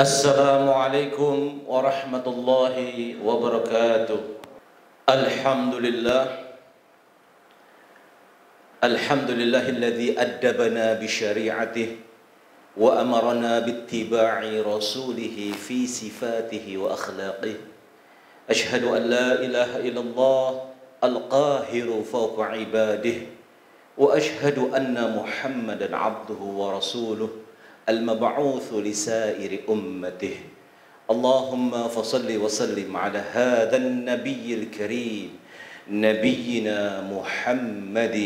Assalamualaikum warahmatullahi wabarakatuh. Alhamdulillah. Alhamdulillahilladzi addabana bi syari'atihi wa amarna bittiba'i rasulih fi sifatihi wa akhlaqihi. Ashhadu an la ilaha illallah al-qahiru fawqa ibadihi wa ashhadu anna Muhammadan abduhu wa rasuluh المبعوث لسائر أمته اللهم فصل وسلم على هذا النبي الكريم نبينا محمد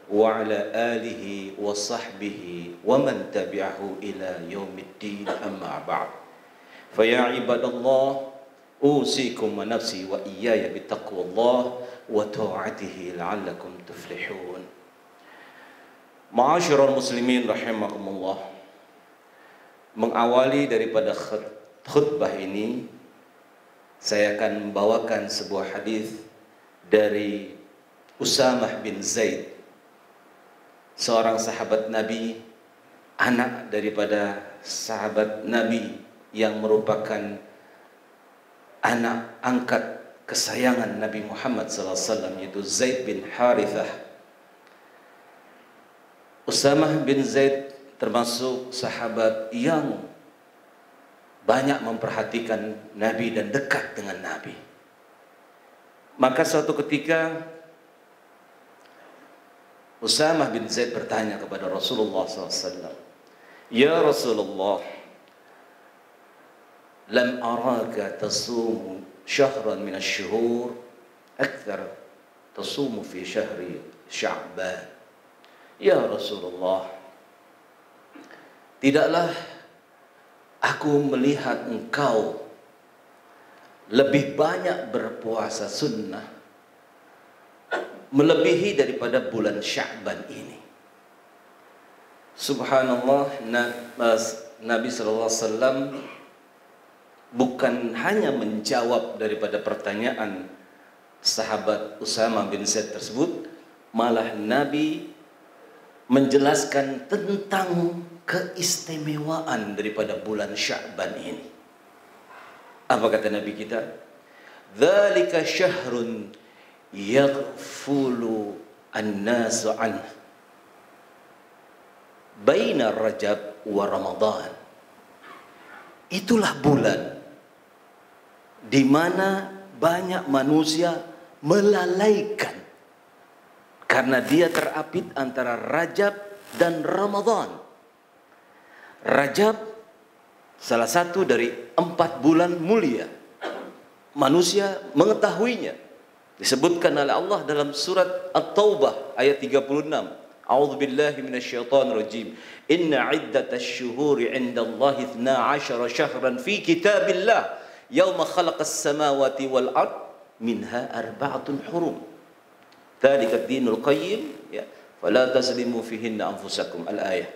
وعلى آله وصحبه ومن تبعه إلى يوم الدين أما بعد فيا عباد الله أوصيكم ونفسي وإياي بتقوى الله وطاعته لعلكم تفلحون. Ma'asyiral muslimin rahimakumullah. Mengawali daripada khutbah ini, saya akan membawakan sebuah hadis dari Usamah bin Zaid, seorang sahabat Nabi, anak daripada sahabat Nabi yang merupakan anak angkat kesayangan Nabi Muhammad SAW, yaitu Zaid bin Harithah. Usamah bin Zaid termasuk sahabat yang banyak memperhatikan Nabi dan dekat dengan Nabi. Maka suatu ketika Usamah bin Zaid bertanya kepada Rasulullah SAW, "Ya Rasulullah, lam araka tasumu syahran min asy-syuhur akthar tasumu fi syahri Sya'ban." Ya Rasulullah, tidaklah aku melihat engkau lebih banyak berpuasa sunnah melebihi daripada bulan Sya'ban ini. Subhanallah, Nabi SAW bukan hanya menjawab daripada pertanyaan sahabat Usamah bin Zaid tersebut, malah Nabi menjelaskan tentang keistimewaan daripada bulan Sya'ban ini. Apa kata Nabi kita? Dzalika syahrun yaghfulu an-nasu anhu baina Rajab wa Ramadan. Itulah bulan di mana banyak manusia melalaikan karena dia terapit antara Rajab dan Ramadan. Rajab salah satu dari 4 bulan mulia. Manusia mengetahuinya. Disebutkan oleh Allah dalam surat At-Taubah ayat 36. A'udzu billahi minasyaitonir rajim. Inna 'iddatasy syuhuri 'indallahi 12 syahran fi kitabillah yauma khalaqas samawati wal ard minha arba'atun hurum. Dzalika ad-dinul qayyim ya fala tazlimu fihinna anfusakum al-ayah.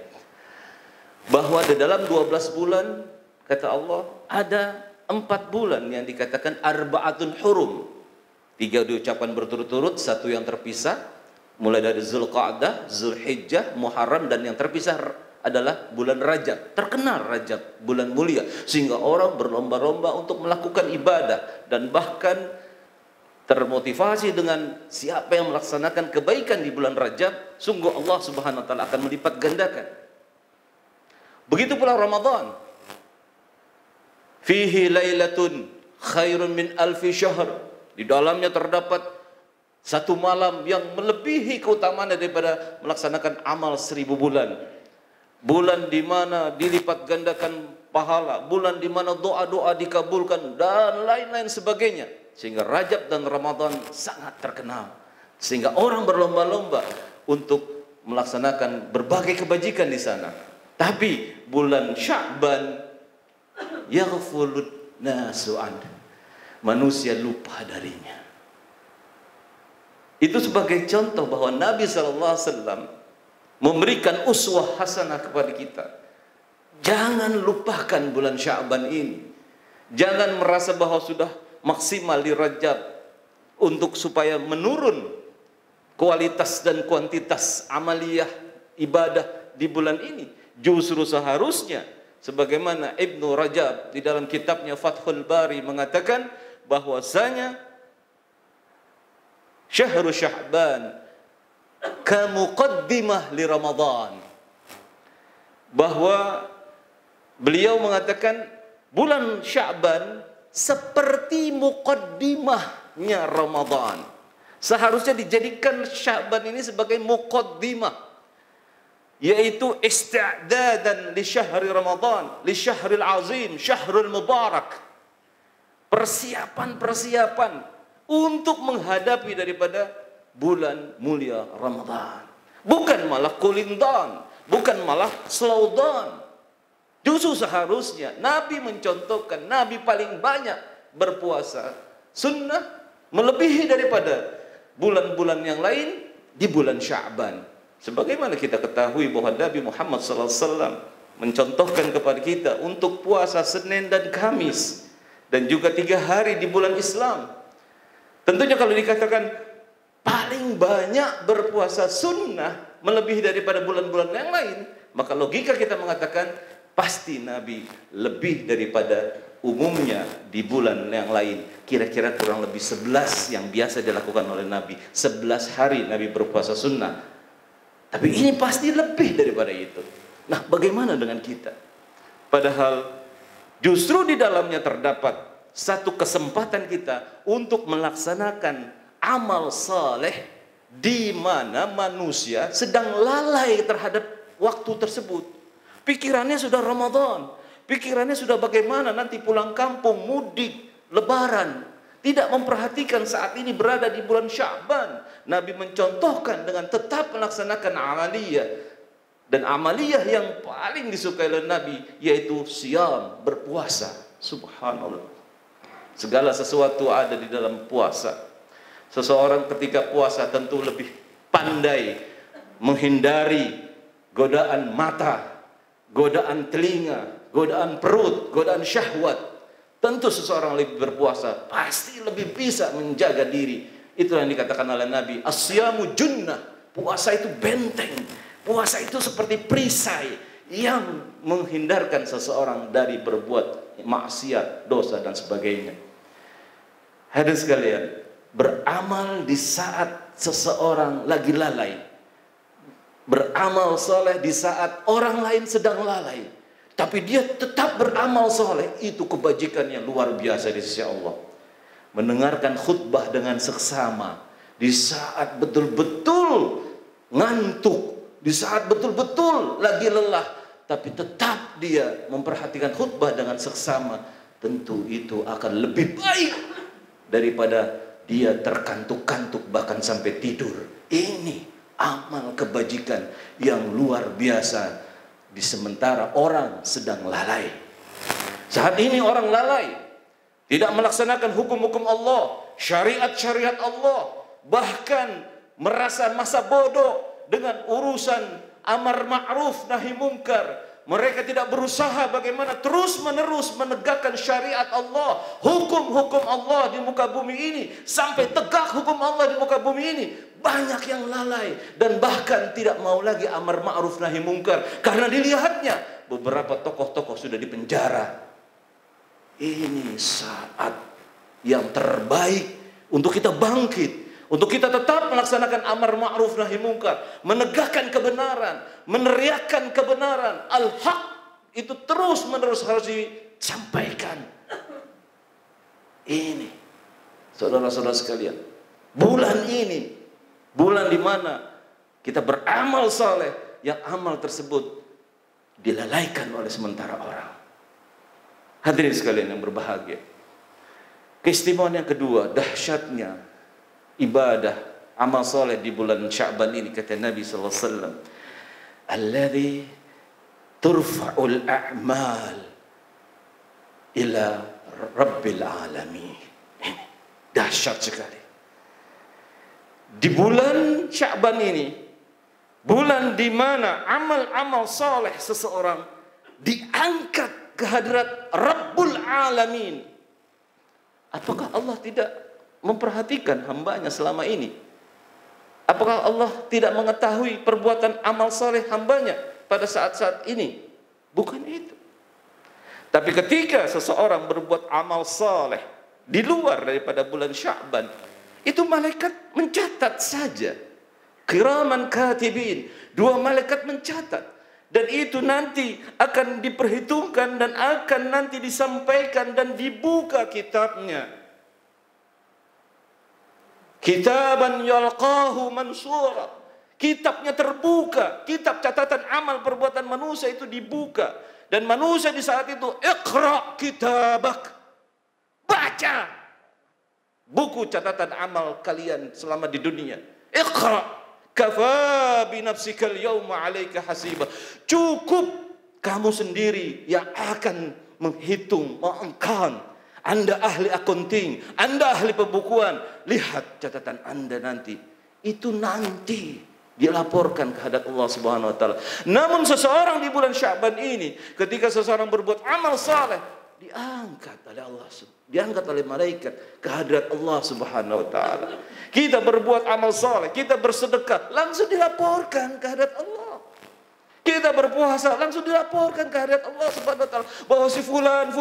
Bahwa di dalam 12 bulan kata Allah ada 4 bulan yang dikatakan arba'atun hurum. 3 diucapkan berturut-turut, 1 yang terpisah, mulai dari Zulqa'dah, Zulhijjah, Muharram, dan yang terpisah adalah bulan Rajab. Terkenal Rajab, bulan mulia, sehingga orang berlomba-lomba untuk melakukan ibadah dan bahkan termotivasi dengan siapa yang melaksanakan kebaikan di bulan Rajab, sungguh Allah Subhanahu wa taala akan melipat gandakan. Begitu pula Ramadan. Fihi lailatun khairun min alfi syahr. Di dalamnya terdapat 1 malam yang melebihi keutamaan daripada melaksanakan amal 1000 bulan. Bulan di mana dilipat gandakan pahala, bulan di mana doa-doa dikabulkan dan lain-lain sebagainya. Sehingga Rajab dan Ramadan sangat terkenal. Sehingga orang berlomba-lomba untuk melaksanakan berbagai kebajikan di sana. Tapi bulan Sya'ban yaghfulun nasu an. Manusia lupa darinya. Itu sebagai contoh bahwa Nabi SAW memberikan uswah hasanah kepada kita. Jangan lupakan bulan Sya'ban ini. Jangan merasa bahwa sudah maksimal di Rajab untuk supaya menurun kualitas dan kuantitas amaliyah ibadah di bulan ini. Justru seharusnya sebagaimana Ibnu Rajab di dalam kitabnya Fathul Bari mengatakan bahwasanya Syahrul Sya'ban kamuqaddimah li Ramadan, bahwa beliau mengatakan bulan Sya'ban seperti muqaddimahnya Ramadan. Seharusnya dijadikan Sya'ban ini sebagai muqaddimah, yaitu isti'dadan li syahri Ramadan, li syahril azim, syahrul mubarak. Persiapan untuk menghadapi daripada bulan mulia Ramadan. Bukan malah kulindan, bukan malah slow down. Justru seharusnya Nabi mencontohkan, Nabi paling banyak berpuasa sunnah melebihi daripada bulan-bulan yang lain di bulan Sya'ban. Sebagaimana kita ketahui bahwa Nabi Muhammad SAW mencontohkan kepada kita untuk puasa Senin dan Kamis, dan juga 3 hari di bulan Islam. Tentunya kalau dikatakan paling banyak berpuasa sunnah melebihi daripada bulan-bulan yang lain, maka logika kita mengatakan pasti Nabi lebih daripada umumnya di bulan yang lain. Kira-kira kurang lebih 11 yang biasa dilakukan oleh Nabi. 11 hari Nabi berpuasa sunnah. Tapi ini pasti lebih daripada itu. Nah, bagaimana dengan kita? Padahal justru di dalamnya terdapat satu kesempatan kita untuk melaksanakan amal saleh di mana manusia sedang lalai terhadap waktu tersebut. Pikirannya sudah Ramadan, pikirannya sudah bagaimana nanti pulang kampung, mudik, lebaran. Tidak memperhatikan saat ini berada di bulan Sya'ban. Nabi mencontohkan dengan tetap melaksanakan amaliyah. Dan amaliyah yang paling disukai oleh Nabi yaitu siyam, berpuasa. Subhanallah. Segala sesuatu ada di dalam puasa. Seseorang ketika puasa tentu lebih pandai menghindari godaan mata, godaan telinga, godaan perut, godaan syahwat. Tentu seseorang lebih berpuasa pasti lebih bisa menjaga diri. Itulah yang dikatakan oleh Nabi, as-siyamu junnah. Puasa itu benteng. Puasa itu seperti perisai yang menghindarkan seseorang dari berbuat maksiat, dosa dan sebagainya. Hadirin sekalian, beramal di saat seseorang lagi lalai, beramal soleh di saat orang lain sedang lalai, tapi dia tetap beramal soleh, itu kebajikan yang luar biasa di sisi Allah. Mendengarkan khutbah dengan seksama di saat betul-betul ngantuk, di saat betul-betul lagi lelah, tapi tetap dia memperhatikan khutbah dengan seksama, tentu itu akan lebih baik daripada dia terkantuk-kantuk bahkan sampai tidur. Ini amal kebajikan yang luar biasa di sementara orang sedang lalai. Saat ini orang lalai, tidak melaksanakan hukum-hukum Allah, syariat-syariat Allah, bahkan merasa masa bodoh dengan urusan amar ma'ruf nahi mungkar. Mereka tidak berusaha bagaimana terus-menerus menegakkan syariat Allah, hukum-hukum Allah di muka bumi ini, sampai tegak hukum Allah di muka bumi ini. Banyak yang lalai dan bahkan tidak mau lagi amar ma'ruf nahi mungkar karena dilihatnya beberapa tokoh-tokoh sudah dipenjara. Ini saat yang terbaik untuk kita bangkit, untuk kita tetap melaksanakan amar ma'ruf nahi mungkar, menegakkan kebenaran, meneriakkan kebenaran. Al-haq itu terus-menerus harus disampaikan. Ini, saudara-saudara sekalian, bulan ini, bulan di mana kita beramal saleh, yang amal tersebut dilalaikan oleh sementara orang. Hadirin sekalian yang berbahagia, keistimewaan yang kedua, dahsyatnya ibadah amal soleh di bulan Sya'ban ini, kata Nabi sallallahu alaihi wasallam, alladzi turfa'ul a'mal ila rabbil alamin. Dahsyat sekali. Di bulan Sya'ban ini, bulan di mana amal-amal soleh seseorang diangkat ke hadirat Rabbul Alamin. Apakah Allah tidak memperhatikan hambanya selama ini? Apakah Allah tidak mengetahui perbuatan amal saleh hambanya pada saat-saat ini? Bukan itu. Tapi ketika seseorang berbuat amal saleh di luar daripada bulan Sya'ban, itu malaikat mencatat saja. Kiraman katibin, 2 malaikat mencatat. Dan itu nanti akan diperhitungkan dan akan nanti disampaikan dan dibuka kitabnya. Kitaban yalqahu mansura. Kitabnya terbuka, kitab catatan amal perbuatan manusia itu dibuka. Dan manusia di saat itu, iqra kitabak. Baca buku catatan amal kalian selama di dunia. Iqra kafa bi nafsikal yawma 'alaika hasiba. Cukup kamu sendiri yang akan menghitung, mengangkat. Anda ahli accounting, Anda ahli pembukuan, lihat catatan Anda nanti. Itu nanti dilaporkan kehadap Allah Subhanahu wa taala. Namun seseorang di bulan Sya'ban ini, ketika seseorang berbuat amal saleh, diangkat oleh Allah, diangkat oleh malaikat kehadrat Allah Subhanahu wa taala. Kita berbuat amal saleh, kita bersedekah, langsung dilaporkan kehadrat Allah. Kita berpuasa, langsung dilaporkan kehadrat Allah Subhanahu wa taala bahwa si fulan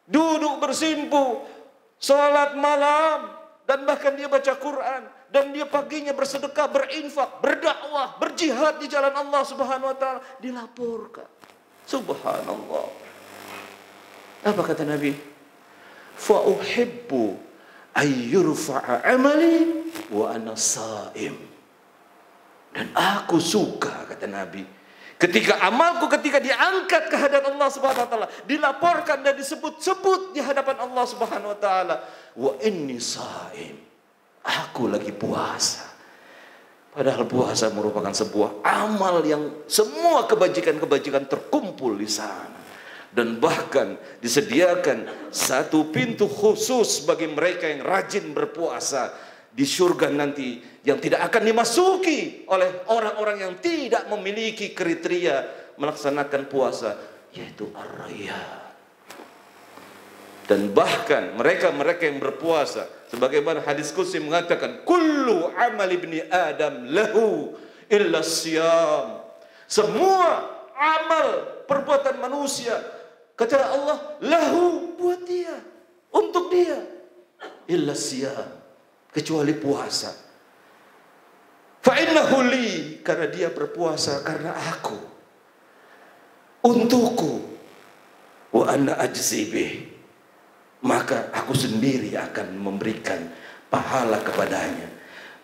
duduk bersimpu, salat malam, dan bahkan dia baca Quran, dan dia paginya bersedekah, berinfak, berdakwah, berjihad di jalan Allah Subhanahu wa taala, dilaporkan. Subhanallah. Apa kata Nabi? Fa uhibbu ay yurfa'a amali wa ana sha'im. Dan aku suka, kata Nabi, ketika amalku ketika diangkat ke hadapan Allah Subhanahu wa taala, dilaporkan dan disebut-sebut di hadapan Allah Subhanahu wa taala, wa inni sha'im. Aku lagi puasa. Padahal puasa merupakan sebuah amal yang semua kebajikan-kebajikan terkumpul di sana. Dan bahkan disediakan satu pintu khusus bagi mereka yang rajin berpuasa di surga nanti, yang tidak akan dimasuki oleh orang-orang yang tidak memiliki kriteria melaksanakan puasa, yaitu ar-rayyan. Dan bahkan mereka-mereka yang berpuasa, sebagaimana hadis qudsi mengatakan, kullu amal ibni adam lahu illa siyam. Semua amal perbuatan manusia, kata Allah, lahu, buat dia, untuk dia, illa siyam, kecuali puasa. Fa innahu li, karena dia berpuasa karena aku, untukku, wa ana ajzi bih, maka aku sendiri akan memberikan pahala kepadanya,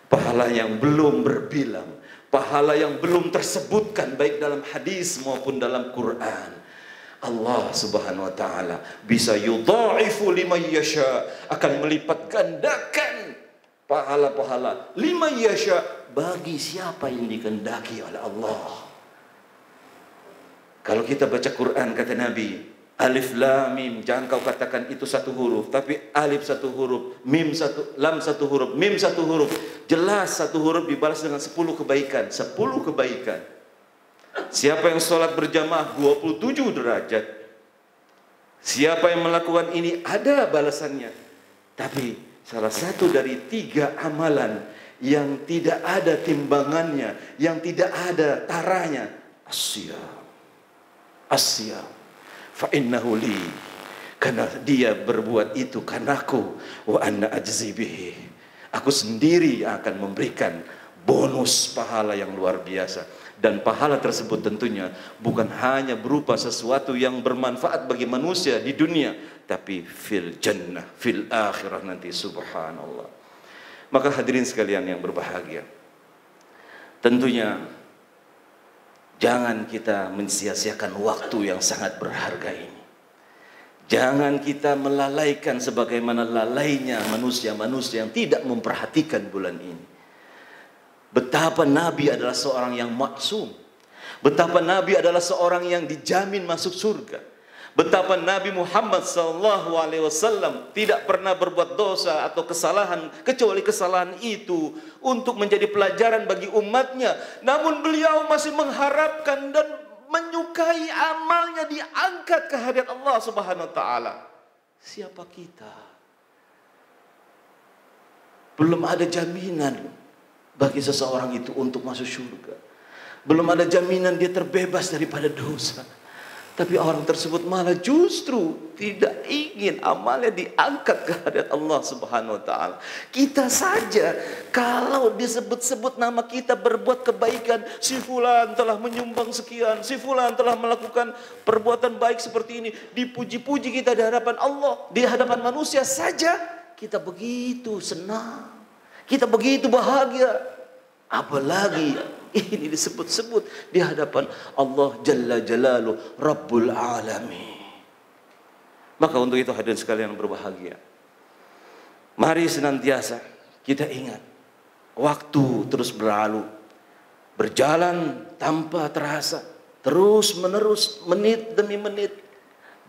pahala yang belum berbilang, pahala yang belum tersebutkan baik dalam hadis maupun dalam Quran. Allah Subhanahu wa taala bisa yudha'ifu liman yasha, akan melipat gandakan pahala-pahala liman yasha, bagi siapa yang dikehendaki oleh Allah. Kalau kita baca Quran, kata Nabi, alif lam mim, jangan kau katakan itu satu huruf, tapi alif satu huruf, mim satu, lam satu huruf, mim satu huruf. Jelas satu huruf dibalas dengan 10 kebaikan, 10 kebaikan. Siapa yang sholat berjamaah 27 derajat. Siapa yang melakukan ini ada balasannya. Tapi salah satu dari 3 amalan yang tidak ada timbangannya, yang tidak ada taranya, asyam. Asyam. Fa innahu li, karena dia berbuat itu karenaku, wa anna ajzi bihi, aku sendiri akan memberikan bonus pahala yang luar biasa. Dan pahala tersebut tentunya bukan hanya berupa sesuatu yang bermanfaat bagi manusia di dunia, tapi fil jannah, fil akhirah nanti, subhanallah. Maka hadirin sekalian yang berbahagia, tentunya jangan kita mensia-siakan waktu yang sangat berharga ini. Jangan kita melalaikan sebagaimana lalainya manusia-manusia yang tidak memperhatikan bulan ini. Betapa Nabi adalah seorang yang maksum. Betapa Nabi adalah seorang yang dijamin masuk surga. Betapa Nabi Muhammad SAW tidak pernah berbuat dosa atau kesalahan, kecuali kesalahan itu untuk menjadi pelajaran bagi umatnya. Namun beliau masih mengharapkan dan menyukai amalnya diangkat ke hadirat Allah Subhanahu wa taala. Siapa kita? Belum ada jaminan bagi seseorang itu untuk masuk surga. Belum ada jaminan dia terbebas daripada dosa. Tapi orang tersebut malah justru tidak ingin amalnya diangkat ke hadirat Allah Subhanahu wa taala. Kita saja kalau disebut-sebut nama kita berbuat kebaikan, si fulan telah menyumbang sekian, si fulan telah melakukan perbuatan baik seperti ini, dipuji-puji kita di hadapan Allah, di hadapan manusia saja kita begitu senang. Kita begitu bahagia. Apalagi ini disebut-sebut di hadapan Allah Jalla Jalaluh Rabbul Alamin. Maka untuk itu hadirin sekalian yang berbahagia, mari senantiasa kita ingat, waktu terus berlalu, berjalan tanpa terasa, terus menerus, menit demi menit,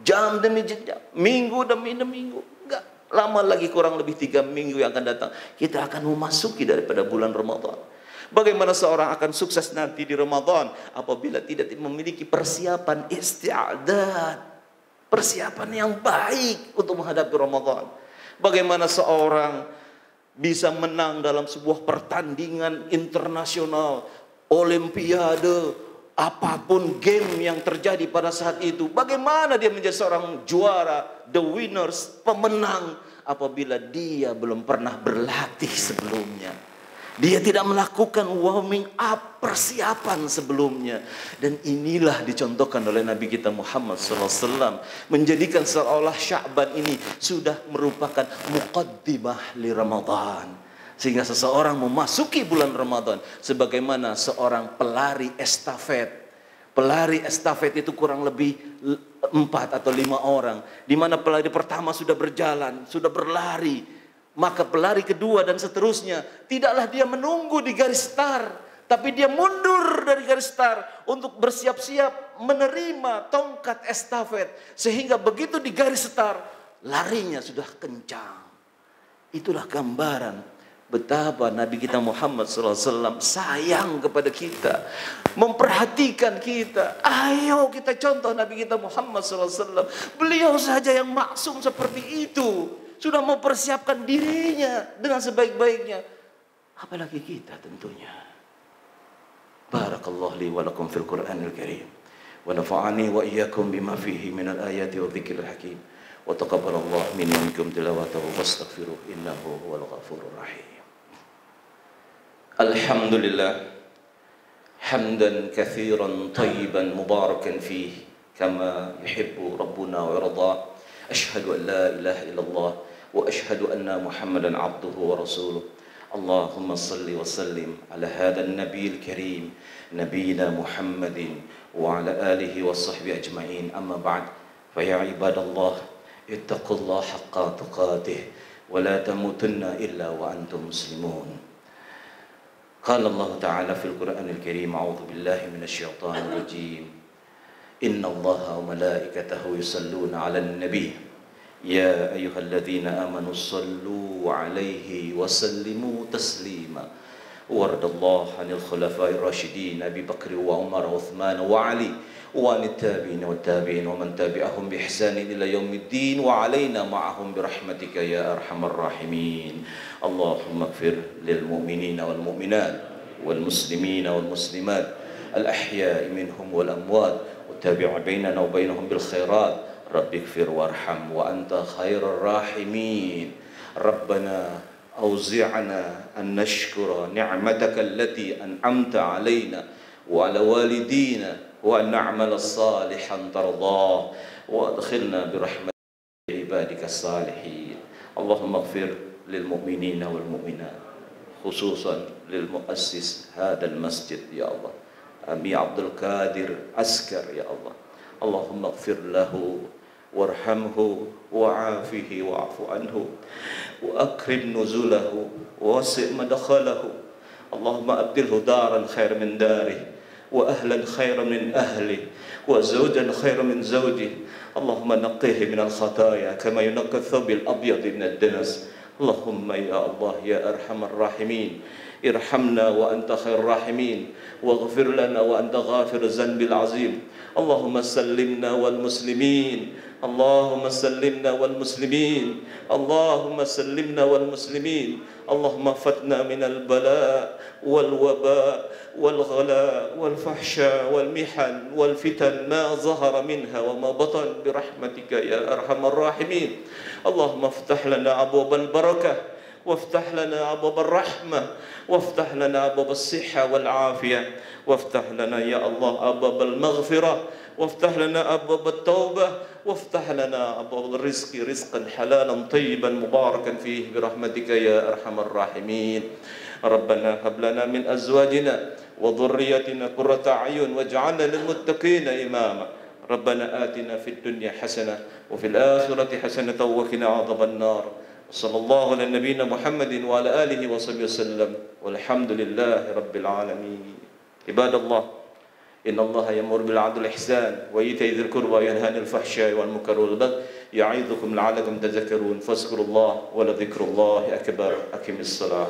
jam demi jam, minggu demi minggu. Enggak lama lagi, kurang lebih 3 minggu yang akan datang, kita akan memasuki daripada bulan Ramadan. Bagaimana seorang akan sukses nanti di Ramadan apabila tidak memiliki persiapan isti'adad, persiapan yang baik untuk menghadapi Ramadan? Bagaimana seorang bisa menang dalam sebuah pertandingan internasional, olimpiade, apapun game yang terjadi pada saat itu? Bagaimana dia menjadi seorang juara, the winners, pemenang, apabila dia belum pernah berlatih sebelumnya? Dia tidak melakukan warming up, persiapan sebelumnya. Dan inilah dicontohkan oleh Nabi kita Muhammad SAW. Menjadikan seolah Sya'ban ini sudah merupakan muqaddimah li Ramadan. Sehingga seseorang memasuki bulan Ramadan sebagaimana seorang pelari estafet. Pelari estafet itu kurang lebih 4 atau 5 orang. Di mana pelari pertama sudah berjalan, sudah berlari. Maka pelari kedua dan seterusnya, tidaklah dia menunggu di garis start, tapi dia mundur dari garis start untuk bersiap-siap menerima tongkat estafet. Sehingga begitu di garis start, larinya sudah kencang. Itulah gambaran betapa Nabi kita Muhammad SAW sayang kepada kita, memperhatikan kita. Ayo kita contoh Nabi kita Muhammad SAW. Beliau saja yang maksum seperti itu, sudah mempersiapkan dirinya dengan sebaik-baiknya, apalagi kita tentunya. Barakallahu li wa lakum fil Qur'anil Karim, wa nafa'ani wa iyyakum bima fihi minal ayati wa dzikril hakim, wa taqabbalallahu minni wa minkum tilawatahu wastaghfiruh innahu huwal ghafurur rahim. Alhamdulillah hamdan katsiran thayyiban mubarakan fihi kama yuhibbu rabbuna wa yarda. Asyhadu an la ilaha illallah wa asyhadu anna Muhammadan abduhu wa rasuluh. Allahumma salli wa sallim ala hadzal nabiyil karim nabiyina Muhammadin wa ala alihi wa sahbihi ajma'in. Amma ba'd, fa ya ibadallah ittaqullaha haqqa tuqatih wa la tamutunna illa wa antum muslimun. Qala Allah ta'ala fil Qur'anil Karim, a'udzu billahi minasy syaithanir rajim. Inna Allaha wa malaikatahu yusalluna 'alan nabi ya ayyuhalladzina amanu sallu 'alaihi wa sallimu taslima. Waradallahu 'anil khulafa'ir rasyidin Abi Bakr wa Umar wa Uthman wa Ali wa anit tabi'in wa tabi'in wa man tabi'ahum bi ihsanin ila yaumiddin wa 'alaina ma'ahum bi rahmatika ya arhamar rahimin. Allahumma ighfir lil mu'minina wal mu'minat wal muslimina wal muslimat al ahya'i minhum wal amwat تابع بيننا وبينهم بالخيرات. رب اغفر وارحم وأنت خير الراحمين. ربنا أوزعنا أن نشكر نعمتك التي أنعمت علينا وعلى والدينا وأن نعمل صالحا ترضاه وأدخلنا برحمتك عبادك الصالحين. اللهم اغفر للمؤمنين والمؤمنات خصوصا للمؤسس هذا المسجد يا الله Ami Abdul Qadir Askar ya Allah. Allahumma ighfir lahu warhamhu wa'afihi wa'fu anhu wa akrim nuzulahu wa wasi' madkhalahu. Allahumma abdilhu daran khair min darih wa ahlan khair min ahli wa zawjan khair min zawji. Allahumma naqqihi min al-khataya kama yunqqa ath-thawb al-abyad min ad-danas. Allahumma ya Allah ya arhamar rahimin, irhamna wa anta khair rahimin waghfir lana wa anta ghafir zanbil azim. Allahumma sallimna wal muslimin اللهم سلمنا والمسلمين، اللهم سلمنا والمسلمين، اللهم افتنا من البلاء والوباء والغلاء والفحشاء والمحن والفتن ما ظهر منها وما بطن برحمتك يا أرحم الراحمين. اللهم افتح لنا أبواب البركة، وافتح لنا أبواب الرحمة، وافتح لنا أبواب الصحة والعافية، وافتح لنا يا الله أبواب المغفرة، وافتح لنا أبواب التوبة، وافتح لنا أبواب الرزق رزقا حلالا طيبا مباركا فيه برحمتك يا أرحم الراحمين. ربنا هب لنا من أزواجنا وذريتنا قرة أعين واجعلنا للمتقين إماما. ربنا آتنا في الدنيا حسنة وفي الآخرة حسنة وقنا عذاب النار. صلى الله على نبينا محمد وعلى آله وصحبه وسلم والحمد لله رب العالمين. عباد الله، إن الله يأمر بالعدل والإحسان وإيتاء ذي القربى وينهى عن الفحشاء والمنكر والبغي يعظكم لعلكم تذكرون. فاذكروا الله ولذكر الله أكبر. أقم الصلاة.